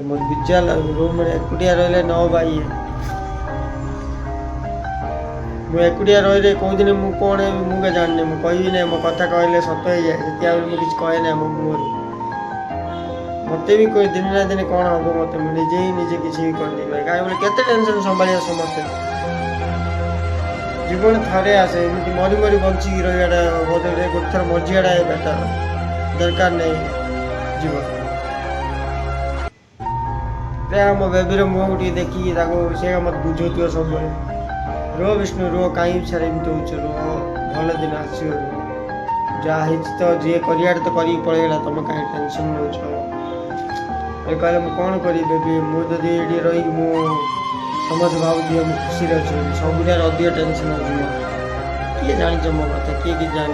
मत बिजा रूम एकुटिया रही न भाई मुझे एकुटिया रही कौदिन मुझे कौन मुझे जाननी मुझे कहबी ना मो कथा कहले सत हो जाए मुझे किसी कहे ना मो मुहर मत भी कोई दिन ना दिन कौन हम मत निजे ही निजे किसी भी करदे कहीं केते टेंशन संभाल समस्ते जीवन थे आसे एमती मरी मरी बंचिकी रहीटा बदले गोटे थर मरिजाटा बेटर दरकार नहीं जीवन मो बेबीर मुह टे देखिए से मत बुझे सब रो विष्णु रो कहीं सारे एमती हो रो भल दिन आस जहाँ तो जी कर तो कर पलैला तुम कहीं टेंशन नौ कहले मुझे कौन करी बेबी मुझे ये रही समस्त भावी खुशी अच्छे सब अधिक टेंशन किए जान मो कथा किए जान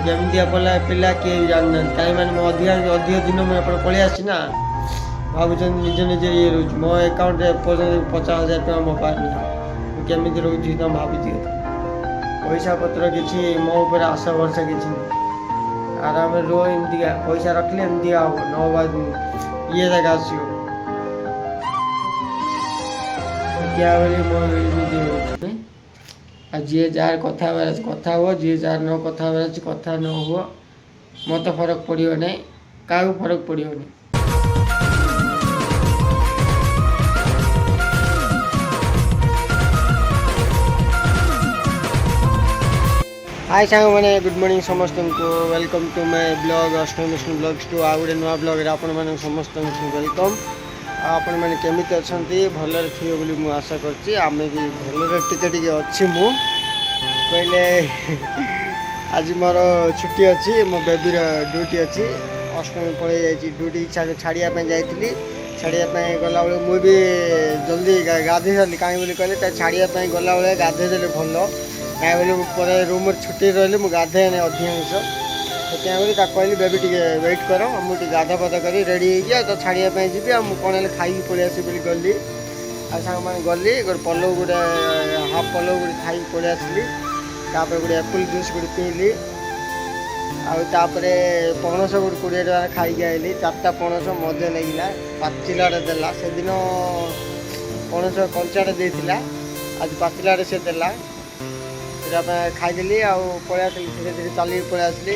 जमी पला पिला किए जानना कहीं मैंने अधिक दिन मुझे पलि आसी भावुँ निज निज ये रोज मो अकाउंट 50,000 टका मो पार्नी केमी रोची तुम भावी पैसा पत्र किसी मो ऊपर आशा भरसा किसी आराम रो एमती पैसा रखले एमती हम न ये जगह आसो क्या बोली जी जार कथा हो जी जार न कथा न हो मत फरक पड़ो ना क्या फरक पड़ो नहीं हाय सांग मैंने गुड मॉर्निंग समस्त को welcome to my blog Ashtami Vishnu blogs to आ गए नुआ ब्लॉग आपण मैंने समस्त वेलकम आपण मैंने केमी अच्छा भलर थे बोली मुझे आशा करची आम भी भलर टे अच्छी मु कहले आज मोर छुट्टी अच्छी मो बेबीर ड्यूटी अच्छी अष्टमी पलि जाइए ड्यूटी छाड़ापी जाइली छाड़ापी गला बेले मुझे जल्दी गाधे सारी कहीं कहले छाड़ापी गला बेले गाधे देले भल कहीं रूम छुट्टी रही मुझे गाधे अधिकांश बोली कहली बेबी टे वेट कर मुझे गाधा पाधा कर रेडी हो तो छाड़ापी जी मुझे कौन खाई पलि आस गली सांग मैंने गली गोटे पलव गोटे हाफ पलव गोटे खाई पलि आसली गोटे एप्पल जूस गोटे पीली आउे पणस गोटे 20 टका खाई आइली 4टा पणस मजा लगे पाचिलाटे देला से दिन पणस कंचाटे देता आज पाचिलाटे से देला खाईदेली पलि आसली धीरे धीरे चलिए पलि आसली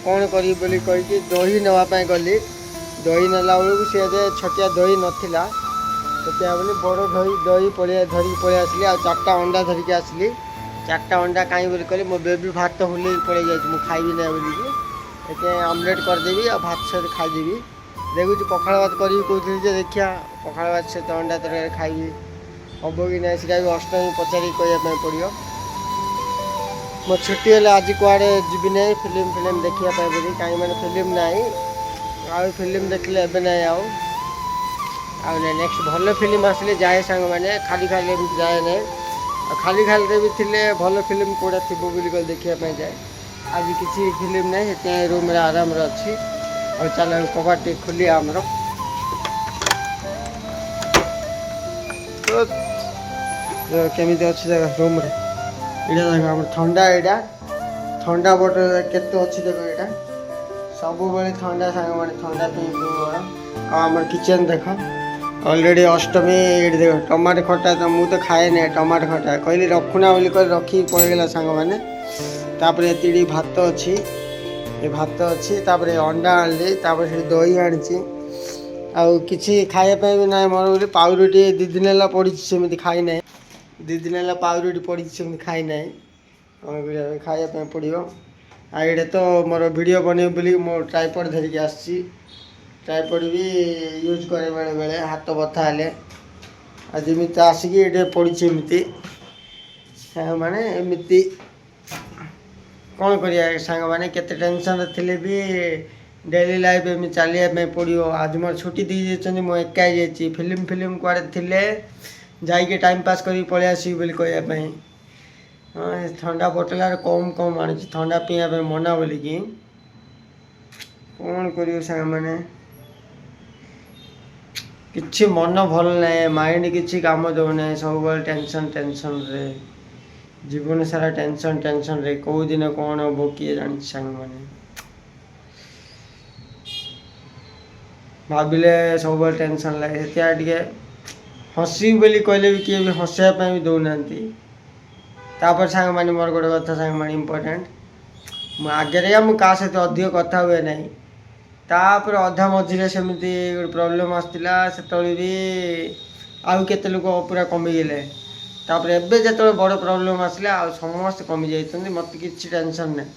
कौन करी कही दही नापी गली दही नाला बेलू सी छटिया दही नाला तो बोली बड़ दही धरिकी पलि आसली 4टा अंडा धरिकी आसली 4टा अंडा कहीं बोली कहली मो बेबी भात तो हुल पलि जाइए खाइबी ना बोलिकी आमलेट करदेवी आ भात सहित खाईदेवी देखुची पखाड़ भात करी कहती देखिया पखाड़ भात सहित अंडा तरकारी खाइबी हम कि ना सीटा भी अष्टमी पचारि कहवाई पड़ो मो छुट्टी है आज कुआड़े जीवी ना फिल्म देखा बोली कहीं मैंने फिल्म ना आउ फिल्म देखले एबे ना आउ नेक्स्ट भल फिल्म आसले जाए सांग मैंने खाली खाली जाए ना खाली खाली भी थे भल फिल्म कौटा थी बोल देखापी जाए आज किसी फिल्म ना रूम आराम अच्छी और चल कबाट टे खोली आमर केमी अच्छी जगह रूम यहाँ देख आम ठंडा यहाँ ठंडा बोतल केते अच्छी देख यहाँ सब बड़े ठंडा सांग मैंने ठंडा पी आम किचन देख ऑलरेडी अष्टमी ये देख टमाटो खटा तो मुझे खाए ना टमाटो खटा कहली रखुना बोली रखी पड़ेगा सांग मैंने तापर ये भात अच्छी ये भात अच्छी तापर अंडा आनी से दही आनी आउ कि खायापी भी ना मोर बोली पाउरुटी 2 दिन है पड़ी सेमती खाई ना 2 दिन है पाउरुटी पड़ी सेमती खाई ना खायापी पड़ो आड़े तो मोर वीडियो बने बोली मो ट्राइपॉड धरिकी आसी ट्राइपॉड भी यूज करे बेले बेले हाथ बथा हेले आजमी आसिकी ये पड़ी एमती माने एमती कौन कर सांग मैंने केते टेंशन थे भी डेली लाइफ एम चलिए पड़ो आज मोर छुट्टी दे मुझे एका जाइए फिल्म कुआड़े थे जाइए टाइम पास कर पलि आसबी बोली कहवाई हाँ ठंडा बोतल कम आनी ठंडा पीवा मना बोलिकी कौन कर सांग मैंने किसी मन भल ना माइंड किसी काम दौना सब टेंशन रे जीवन सारा टेंशन रे कौ दिन कौन हम किए जानी सांग मैंने कौन करियो सांग माने किछि मन भल नै माइंड किछि काम दौना सब बेले टेंशन रे जीवन सारा टेंशन रे कौ दिन कौन हम किए जानी सांग माने। ଭାବିଲେ ସବୁବେଳେ ଟେନସନ୍ ଲାଗେ। ସେଥିପାଇଁ ଟିକେ ହସିବି ବୋଲି କହିଲେ ବି କିଏ ବି ହସିବା ପାଇଁ ବି ଦେଉନାହାନ୍ତି। ତାପରେ ସାଙ୍ଗମାନେ ମୋର ଗୋଟେ କଥା ସାଙ୍ଗମାନେ ଇମ୍ପୋର୍ଟାଣ୍ଟ, ମୁଁ ଆଗରେ ମୁଁ କାହା ସହିତ ଅଧିକ କଥା ହୁଏ ନାହିଁ। ତାପରେ ଅଧା ମଝିରେ ସେମିତି ଗୋଟେ ପ୍ରୋବ୍ଲେମ୍ ଆସିଥିଲା, ସେତେବେଳେ ବି ଆଉ କେତେ ଲୋକ ପୁରା କମିଗଲେ। ତାପରେ ଏବେ ଯେତେବେଳେ ବଡ଼ ପ୍ରୋବ୍ଲେମ୍ ଆସିଲା ଆଉ ସମସ୍ତେ କମିଯାଇଛନ୍ତି, ମୋତେ କିଛି ଟେନସନ୍ ନାହିଁ।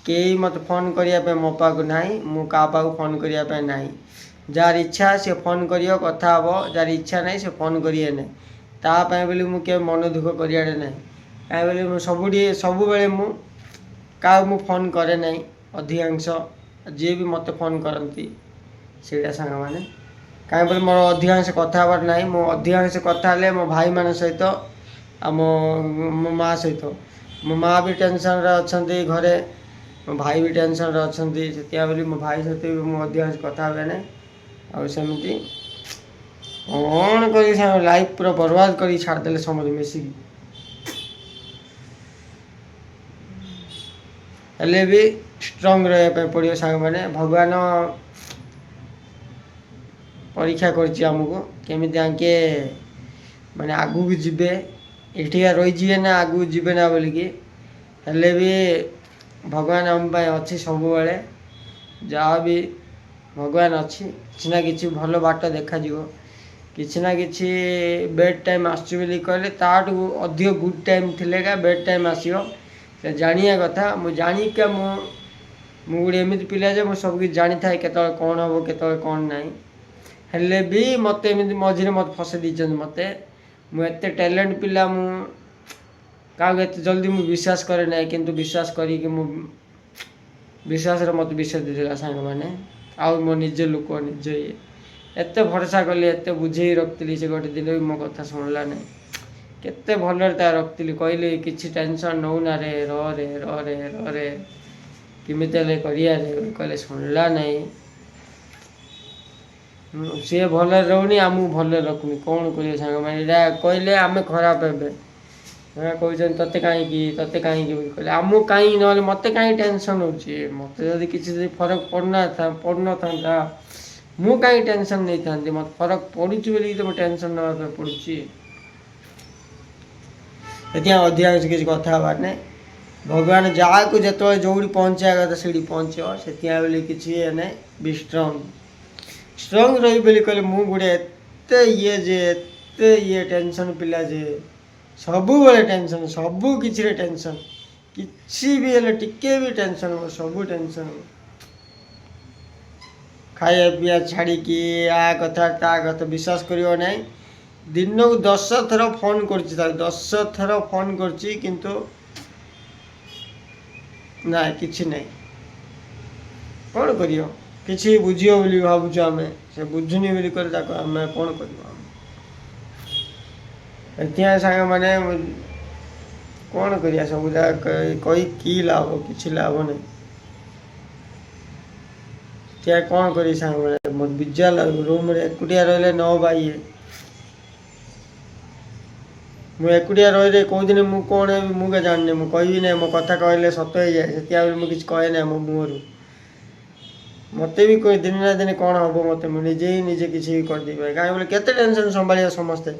କେହି ମୋତେ ଫୋନ୍ କରିବା ପାଇଁ ମୋ ପାଖକୁ ନାହିଁ, ମୁଁ କାହା ପାଖକୁ ଫୋନ୍ କରିବା ପାଇଁ ନାହିଁ। ଯାହାର ଇଚ୍ଛା ସେ ଫୋନ୍ କରିବ, କଥା ହେବ। ଯାହାର ଇଚ୍ଛା ନାହିଁ ସେ ଫୋନ୍ କରିବେ ନାହିଁ। ତା ପାଇଁ ବୋଲି ମୁଁ କେବେ ମନ ଦୁଃଖ କରିଆଡ଼େ ନାହିଁ। କାହିଁ ବୋଲି ମୁଁ ସବୁବେଳେ ମୁଁ କାହାକୁ ମୁଁ ଫୋନ୍ କରେ ନାହିଁ। ଅଧିକାଂଶ ଯିଏ ବି ମୋତେ ଫୋନ୍ କରନ୍ତି ସେଇଟା ସାଙ୍ଗମାନେ, କାହିଁ ବୋଲି ମୋର ଅଧିକାଂଶ କଥା ହେବାର ନାହିଁ। ମୁଁ ଅଧିକାଂଶ କଥା ହେଲେ ମୋ ଭାଇମାନଙ୍କ ସହିତ ଆଉ ମୋ ମାଆ ସହିତ। ମୋ ମାଆ ବି ଟେନସନ୍ରେ ଅଛନ୍ତି ଘରେ, ମୋ ଭାଇ ବି ଟେନସନ୍ରେ ଅଛନ୍ତି। ସେଥିପାଇଁ ବୋଲି ମୋ ଭାଇ ସହିତ ବି ମୁଁ ଅଧିକାଂଶ କଥା ହୁଏ ନାହିଁ। ଆଉ ସେମିତି କ'ଣ କରି ସାଙ୍ଗ ଲାଇଫ୍ ପୁରା ବର୍ବାଦ କରିକି ଛାଡ଼ିଦେଲେ ସମସ୍ତେ ମିଶିକି। ହେଲେ ବି ଷ୍ଟ୍ରଙ୍ଗ ରହିବା ପାଇଁ ପଡ଼ିବ ସାଙ୍ଗମାନେ। ଭଗବାନ ପରୀକ୍ଷା କରିଛି ଆମକୁ, କେମିତି ଆଙ୍କେ ମାନେ ଆଗକୁ ଯିବେ, ଏଠିକା ରହିଯିବେ ନା ଆଗକୁ ଯିବେ ନା ବୋଲିକି। ହେଲେ ବି ଭଗବାନ ଆମ ପାଇଁ ଅଛି ସବୁବେଳେ। ଯାହା ବି ଭଗବାନ ଅଛି, କିଛି ନା କିଛି ଭଲ ବାଟ ଦେଖାଯିବ। କିଛି ନା କିଛି ବେଡ଼୍ ଟାଇମ୍ ଆସୁଛି ବୋଲି କହିଲେ ତାଠୁ ଅଧିକ ଗୁଡ଼୍ ଟାଇମ୍ ଥିଲେ ଏକା ବେଡ଼୍ ଟାଇମ୍ ଆସିବ। ସେ ଜାଣିବା କଥା। ମୁଁ ଜାଣିକା ମୁଁ ଗୋଟେ ଏମିତି ପିଲା ଯେ ମୁଁ ସବୁକିଛି ଜାଣିଥାଏ, କେତେବେଳେ କ'ଣ ହେବ କେତେବେଳେ କ'ଣ ନାହିଁ। ହେଲେ ବି ମୋତେ ଏମିତି ମଝିରେ ମୋତେ ଫସାଇ ଦେଇଛନ୍ତି। ମୁଁ ଏତେ ଟ୍ୟାଲେଣ୍ଟ ପିଲା, ମୁଁ କାହାକୁ ଏତେ ଜଲ୍ଦି ମୁଁ ବିଶ୍ୱାସ କରେ ନାହିଁ। କିନ୍ତୁ ବିଶ୍ୱାସ କରିକି ମୁଁ ବିଶ୍ୱାସରେ ମୋତେ ବିଷ ଦେଇଦେଲା ସାଙ୍ଗମାନେ। ଆଉ ମୋ ନିଜ ଲୋକ ନିଜ ଏତେ ଭରସା କଲି, ଏତେ ବୁଝେଇ ରଖିଥିଲି, ସେ ଗୋଟେ ଦିନ ବି ମୋ କଥା ଶୁଣିଲା ନାହିଁ। କେତେ ଭଲରେ ତା ରଖିଥିଲି, କହିଲି କିଛି ଟେନସନ୍ ନେଉନା ରେ, ରେ କେମିତି ହେଲେ କରିବାରେ କହିଲେ ଶୁଣିଲା ନାହିଁ। ସିଏ ଭଲରେ ରହୁନି, ଆମକୁ ଭଲରେ ରଖୁନି। କ'ଣ କରିବେ ସାଙ୍ଗମାନେ? ଏଇଟା କହିଲେ ଆମେ ଖରାପ ହେବେ। କହୁଛନ୍ତି ତତେ କାହିଁକି କହିଲେ ଆମକୁ କାହିଁକି, ନହେଲେ ମୋତେ କାହିଁକି ଟେନସନ୍ ହେଉଛି? ମୋତେ ଯଦି କିଛି ଫରକ ପଡ଼ୁନଥାନ୍ତା ମୁଁ କାହିଁକି ଟେନସନ୍ ନେଇଥାନ୍ତି? ମୋତେ ଫରକ ପଡ଼ୁଛି ବୋଲିକି ତ ମୁଁ ଟେନସନ୍ ନେବା ପାଇଁ ପଡ଼ୁଛି। ସେଥିପାଇଁ ଅଧିକାଂଶ କିଛି କଥା ହେବାର ନାହିଁ। ଭଗବାନ ଯାହାକୁ ଯେତେବେଳେ ଯେଉଁଠି ପହଞ୍ଚିବା କଥା ସେଇଠି ପହଞ୍ଚିବ। ସେଥିପାଇଁ ବୋଲି କିଛି ନାହିଁ। ବି ଷ୍ଟ୍ରଙ୍ଗ ରହିବି ବୋଲି କହିଲେ ମୁଁ ଗୋଟେ ଏତେ ଟେନସନ୍ ପିଲା ଯେ ସବୁବେଳେ ଟେନସନ୍, ସବୁ କିଛିରେ ଟେନସନ୍। କିଛି ବି ହେଲେ ଟିକେ ବି ଟେନସନ୍, ସବୁ ଟେନସନ୍। ଖାଇବା ପିଇବା ଛାଡ଼ିକି ଆ କଥା ତା କଥା ବିଶ୍ୱାସ କରିବ ନାହିଁ। ଦିନକୁ 10 ଥର ଫୋନ୍ କରୁଛି ତାକୁ, 10 ଥର ଫୋନ୍ କରୁଛି, କିନ୍ତୁ ନାଇଁ କିଛି ନାହିଁ। କ'ଣ କରିବ? କିଛି ବୁଝିବ ବୋଲି ଭାବୁଛୁ ଆମେ, ସେ ବୁଝୁନି ବୋଲି କହିଲେ ତାକୁ ଆମେ କ'ଣ କରିବ? ଏଥିପାଇଁ ସାଙ୍ଗମାନେ କ'ଣ କରିବା? ସବୁ ଯାକ କହି କି ଲାଭ? କିଛି ଲାଭ ନାହିଁ। ଏଥିପାଇଁ କ'ଣ କରିବି ସାଙ୍ଗମାନେ? ମୋତେ ବିଜାର ଲାଗୁଛି ରୁମ୍ରେ ଏକୁଟିଆ ରହିଲେ ନ ଭାଇ। ମୁଁ ଏକୁଟିଆ ରହିଲେ କେଉଁଦିନ ମୁଁ କ'ଣ ହେବି ମୁଁ ଜାଣିନି। ମୁଁ କହିବି ନାହିଁ, ମୋ କଥା କହିଲେ ସତ ହେଇଯାଏ। ସେଥିପାଇଁ ମୁଁ କିଛି କହେ ନାହିଁ ମୋ ମୁହଁରୁ। ମୋତେ ବି ଦିନେ ନା ଦିନେ କ'ଣ ହେବ ମୋତେ, ମୁଁ ନିଜେ କିଛି ବି କରିଦେବି। କାହିଁକି ବୋଲେ କେତେ ଟେନସନ୍ ସମ୍ଭାଳିବ ସମସ୍ତେ।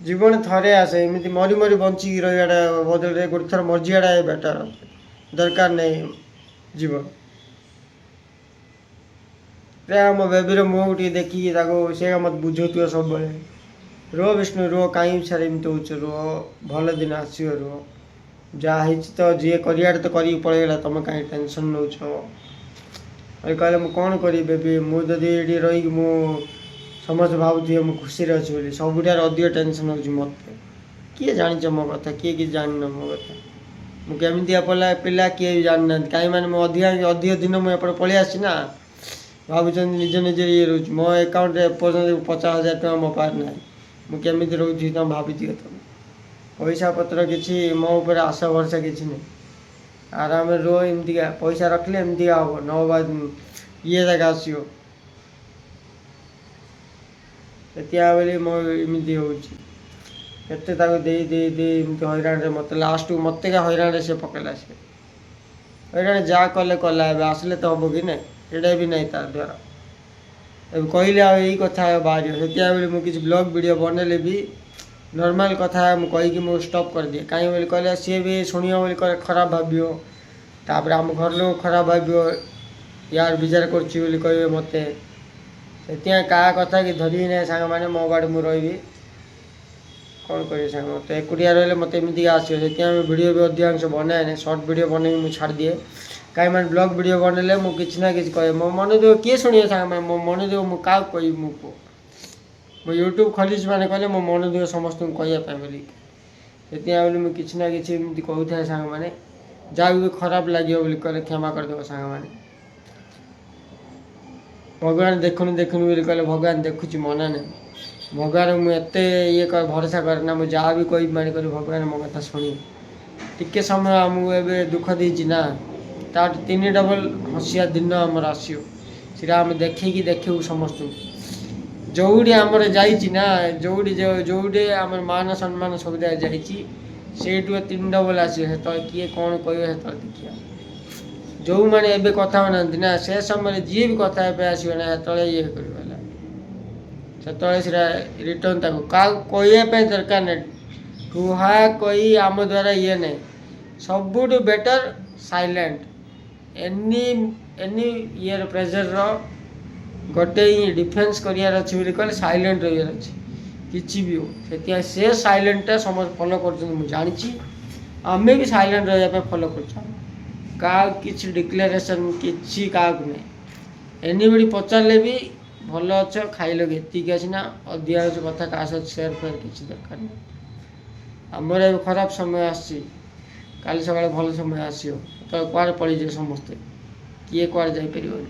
ଜୀବନ ଥରେ ଆସେ, ଏମିତି ମରି ବଞ୍ଚିକି ରହିବାଟା ବଦଳରେ ଗୋଟେ ଥର ମରିଯିବାଟା ବେଟର୍। ଦରକାର ନାହିଁ ଜୀବନ। ମୋ ବେବିର ମୁହଁକୁ ଟିକେ ଦେଖିକି ତାକୁ ସେ ମୋତେ ବୁଝଉଥିବ ସବୁବେଳେ, ରୁହ ବିଷ୍ଣୁ ରୁହ, କାହିଁକି ସାର୍ ଏମିତି ହେଉଛ, ରୁହ, ଭଲ ଦିନ ଆସିବ, ରୁହ। ଯାହା ହେଇଛି ତ ଯିଏ କରିବାଟା ତ କରିକି ପଳେଇଗଲା, ତୁମେ କାହିଁକି ଟେନସନ୍ ନେଉଛ? କହିଲେ ମୁଁ କ'ଣ କରିବି ବେବି? ମୁଁ ଯଦି ଏଠି ରହିକି ମୁଁ ସମସ୍ତେ ଭାବୁଥିବେ ମୁଁ ଖୁସିରେ ଅଛି ବୋଲି, ସବୁଠାରୁ ଅଧିକ ଟେନସନ୍ ହେଉଛି ମୋତେ। କିଏ ଜାଣିଛ ମୋ କଥା? କିଏ କିଛି ଜାଣିନ ମୋ କଥା? ମୁଁ କେମିତିଆ ପିଲା କିଏ ବି ଜାଣିନାହାନ୍ତି। କାହିଁକି ମାନେ ମୁଁ ଅଧିକ ଦିନ ମୁଁ ଏପଟେ ପଳେଇ ଆସିଛି ନା। ଭାବୁଛନ୍ତି ନିଜ ରହୁଛି। ମୋ ଆକାଉଣ୍ଟରେ ଏପର୍ଯ୍ୟନ୍ତ 50,000 ଟଙ୍କା ମୋ ପାଖରେ ନାହିଁ। ମୁଁ କେମିତି ରହୁଛି ତୁମେ ଭାବିଥିବ। ତୁମେ ପଇସା ପତ୍ର କିଛି ମୋ ଉପରେ ଆଶା ଭରସା କିଛି ନାହିଁ। ଆରାମରେ ରୁହ। ଏମିତିକା ପଇସା ରଖିଲେ ଏମିତିକା ହେବ, ନ ହେବା ଜାଗା ଆସିବ। ସେଥିପାଇଁ ବୋଲି ମୋ ଏମିତି ହେଉଛି। କେତେ ତାକୁ ଦେଇ ଏମିତି ହଇରାଣରେ ମୋତେ ଲାଷ୍ଟକୁ ମୋତେ ହଇରାଣରେ ସେ ପକେଇଲା। ସେ ହଇରାଣ ଯାହା କଲା ଏବେ ଆସିଲେ ତ ହେବ କି ନାହିଁ? ସେଇଟା ବି ନାହିଁ ତା ଦ୍ୱାରା। ଏବେ କହିଲେ ଆଉ ଏଇ କଥା ବାହାରିବ, ସେଥିପାଇଁ ବୋଲି ମୁଁ କିଛି ବ୍ଲଗ୍ ଭିଡ଼ିଓ ବନେଇଲେ ବି ନର୍ମାଲ୍ କଥା ମୁଁ କହିକି ମୁଁ ଷ୍ଟପ୍ କରିଦିଏ। କାହିଁକି ବୋଲି କହିଲେ ସିଏ ବି ଶୁଣିବ ବୋଲି କହିଲେ ଖରାପ ଭାବିବ, ତାପରେ ଆମ ଘର ଲୋକ ଖରାପ ଭାବିବ, ୟାର ବିଜାର କରୁଛି ବୋଲି କହିବେ ମୋତେ। ସେଥିପାଇଁ କାହା କଥା କି ଧରିବି ନାହିଁ ସାଙ୍ଗମାନେ, ମୋ ବାଟେ ମୁଁ ରହିବି। କ'ଣ କରିବି ସାଙ୍ଗ, ମୋତେ ଏକୁଟିଆ ରହିଲେ ମୋତେ ଏମିତିକା ଆସିବ। ସେଥିପାଇଁ ଆମେ ଭିଡ଼ିଓ ବି ଅଧିକାଂଶ ବନାଏ ନାହିଁ, ସର୍ଟ ଭିଡ଼ିଓ ବନେଇକି ମୁଁ ଛାଡ଼ିଦିଏ। କାହିଁକି ମାନେ ବ୍ଲଗ୍ ଭିଡ଼ିଓ ବନେଇଲେ ମୁଁ କିଛି ନା କିଛି କହିବି, ମୋ ମନ ଦୁଃଖ କିଏ ଶୁଣିବ ସାଙ୍ଗମାନେ, ମୋ ମନ ଦୁଃଖ ମୁଁ କାହାକୁ କହିବି? ମୁଁ କୁହ, ମୁଁ ୟୁଟ୍ୟୁବ୍ ଖୋଲିଛି ମାନେ କହିଲେ ମୋ ମନ ଦୁଃଖ ସମସ୍ତଙ୍କୁ କହିବା ପାଇଁ ବୋଲି। ସେଥିପାଇଁ ବୋଲି ମୁଁ କିଛି ନା କିଛି ଏମିତି କହୁଥାଏ ସାଙ୍ଗମାନେ, ଯାହାକୁ ବି ଖରାପ ଲାଗିବ ବୋଲି କହିଲେ କ୍ଷମା କରିଦେବ ସାଙ୍ଗମାନେ। ଭଗବାନ ଦେଖୁନି ବୋଲି କହିଲେ ଭଗବାନ ଦେଖୁଛି ମନା ନାହିଁ। ଭଗବାନ ମୁଁ ଏତେ ଭରସା କରେ ନା, ମୁଁ ଯାହା ବି କହିବି ମାନେ କରି ଭଗବାନ ମୋ କଥା ଶୁଣିବି। ଟିକେ ସମୟ ଆମକୁ ଏବେ ଦୁଃଖ ଦେଇଛି ନା, ତାଠୁ 3 ଡବଲ୍ ହସିବା ଦିନ ଆମର ଆସିବ। ସେଟା ଆମେ ଦେଖିବୁ ସମସ୍ତଙ୍କୁ। ଯେଉଁଠି ଆମର ଯାଇଛି ନା, ଯେଉଁଠି ଆମର ମାନ ସମ୍ମାନ ସବୁ ଯାଇଛି, ସେଇଠୁ 3 ଡବଲ୍ ଆସିବ। ସେତେବେଳେ କିଏ କ'ଣ କହିବ ସେତେବେଳେ ଦେଖିବା। ଯେଉଁମାନେ ଏବେ କଥା ହେଉନାହାନ୍ତି ନା, ସେ ସମୟରେ ଯିଏ ବି କଥା ଏବେ ଆସିବ ନା, ସେତେବେଳେ ଇଏ କରିବ ହେଲା। ସେତେବେଳେ ସେଟା ରିଟର୍ନ ତାକୁ କାହାକୁ କହିବା ପାଇଁ ଦରକାର ନାହିଁ। କୁହା କହି ଆମ ଦ୍ୱାରା ଇଏ ନାହିଁ। ସବୁଠୁ ବେଟର୍ ସାଇଲେଣ୍ଟ। ଏନି ଇଏର ପ୍ରେଜର୍ର ଗୋଟେ ହିଁ ଡିଫେନ୍ସ କରିବାର ଅଛି ବୋଲି କହିଲେ ସାଇଲେଣ୍ଟ ରହିବାର ଅଛି, କିଛି ବି ହଉ। ସେଥିପାଇଁ ସେ ସାଇଲେଣ୍ଟଟା ସମସ୍ତେ ଫଲୋ କରୁଛନ୍ତି ମୁଁ ଜାଣିଛି। ଆମେ ବି ସାଇଲେଣ୍ଟ ରହିବା ପାଇଁ ଫଲୋ କରୁଛୁ। କାହାକୁ କିଛି ଡିକ୍ଲାରେସନ୍ କିଛି କାହାକୁ ନାହିଁ। ଏନିବଡ଼ି ପଚାରିଲେ ବି ଭଲ ଅଛ, ଖାଇଲ କି, ଏତିକି ଅଛି ନା, ଅଧିକାଂଶ କଥା କାହା ସହିତ ସେୟାର ଫେୟାର କିଛି ଦରକାର ନାହିଁ। ଆମର ଏବେ ଖରାପ ସମୟ ଆସିଛି, କାଲି ସକାଳେ ଭଲ ସମୟ ଆସିବ। ତ କୁଆଡ଼େ ପଳେଇଯିବେ ସମସ୍ତେ, କିଏ କୁଆଡ଼େ ଯାଇପାରିବନି।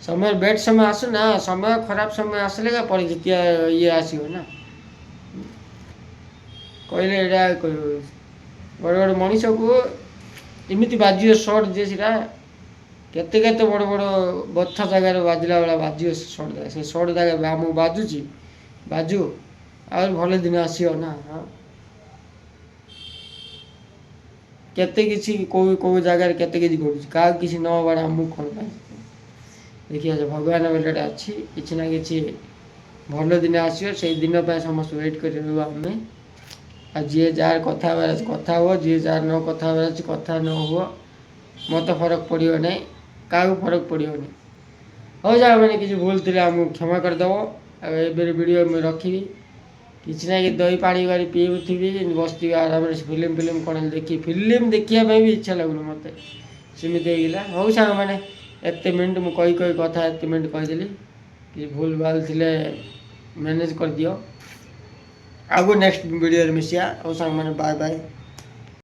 ସମୟ ବେଡ଼ ସମୟ ଆସୁ ନା, ସମୟ ଖରାପ ସମୟ ଆସିଲେ ପରିସ୍ଥିତି ଇଏ ଆସିବ ନା। କହିଲେ ଏଇଟା କହିବ ଗୋଟେ ମଣିଷକୁ ଏମିତି ବାଜିବ ସର୍ଟ ଯେ ସେଟା କେତେ ବଡ଼ ବଥା ଜାଗାରେ ବାଜିଲା ଭଳିଆ ବାଜିବ। ସେ ସର୍ଟ ଜାଗା, ସେ ସର୍ଟ ଜାଗା ଆମକୁ ବାଜୁ ଆହୁରି ଭଲ ଦିନ ଆସିବ ନା। କେତେ କିଛି କେଉଁ ଜାଗାରେ କେତେ କିଛି ଘଟୁଛି, କାହାକୁ କିଛି ନ ହବାଟା ଆମକୁ କ'ଣ ପାଇଁ? ଦେଖିବା ଭଗବାନ ବେଲଟା ଅଛି, କିଛି ନା କିଛି ଭଲ ଦିନ ଆସିବ। ସେଇ ଦିନ ପାଇଁ ସମସ୍ତେ ୱେଟ୍ କରି ରହିବ ଆମେ। ଆଉ ଯିଏ ଯାହାର କଥା ହେବାର ଅଛି କଥା ହୁଅ, ଯିଏ ଯାହାର ନ କଥା ହେବାର ଅଛି କଥା ନ ହୁଅ। ମୋତେ ଫରକ ପଡ଼ିବ ନାହିଁ, କାହାକୁ ଫରକ ପଡ଼ିବନି। ହଉ ମାନେ କିଛି ଭୁଲ ଥିଲେ ଆମକୁ କ୍ଷମା କରିଦେବ। ଆଉ ଏବେ ଭିଡ଼ିଓ ମୁଁ ରଖିବି, କିଛି ନା କିଛି ଦହି ପାଣି କରି ପିଉଥିବି, ବସିଥିବି ଆରାମରେ। ଫିଲ୍ମ କ'ଣ ଫିଲ୍ମ ଦେଖିବା ପାଇଁ ବି ଇଚ୍ଛା ଲାଗୁନି ମୋତେ, ସେମିତି ହେଇଗଲା। ହଉ ସାଙ୍ଗମାନେ, ଏତେ ମିନିଟ୍ ମୁଁ କହି କଥା ଏତେ ମିନିଟ୍ କହିଦେଲି। କିଛି ଭୁଲ ଭାଲ ଥିଲେ ମ୍ୟାନେଜ୍ କରିଦିଅ। ଆଉ ନେକ୍ସଟ ଭିଡ଼ିଓରେ ମିଶିବା। ଆଉ ସାଙ୍ଗମାନେ ବାଏ ବାଏ।